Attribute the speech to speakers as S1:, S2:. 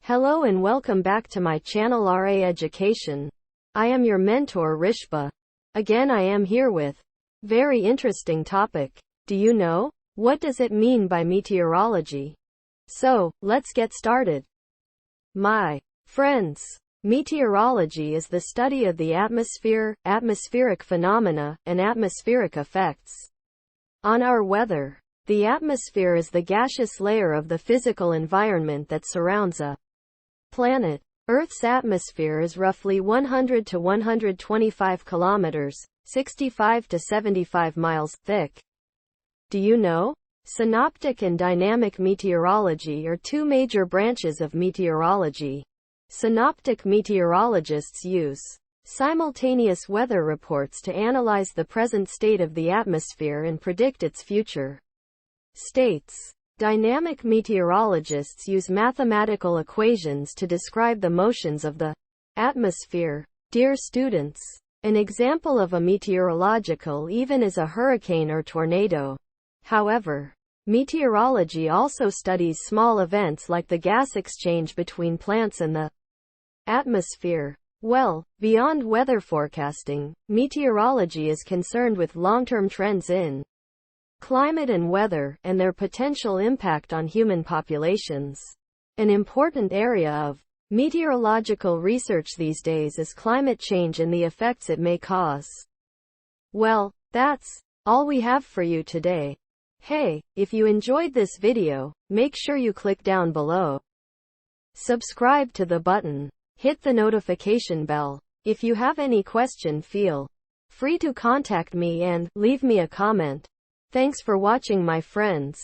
S1: Hello and welcome back to my channel RA Education. I am your mentor Rishba. Again I am here with very interesting topic. Do you know? What does it mean by meteorology? So, let's get started. My friends, meteorology is the study of the atmosphere, atmospheric phenomena, and atmospheric effects on our weather. The atmosphere is the gaseous layer of the physical environment that surrounds a planet. Earth's atmosphere is roughly 100 to 125 kilometers, 65 to 75 miles, thick. Do you know? Synoptic and dynamic meteorology are two major branches of meteorology. Synoptic meteorologists use simultaneous weather reports to analyze the present state of the atmosphere and predict its future states. Dynamic meteorologists use mathematical equations to describe the motions of the atmosphere. Dear students, an example of a meteorological event is a hurricane or tornado. However, meteorology also studies small events like the gas exchange between plants and the atmosphere. Well, beyond weather forecasting, meteorology is concerned with long-term trends in climate and weather, and their potential impact on human populations. An important area of meteorological research these days is climate change and the effects it may cause. Well, that's all we have for you today. Hey, if you enjoyed this video, make sure you click down below. Subscribe to the button. Hit the notification bell. If you have any question, feel free to contact me and leave me a comment. Thanks for watching, my friends.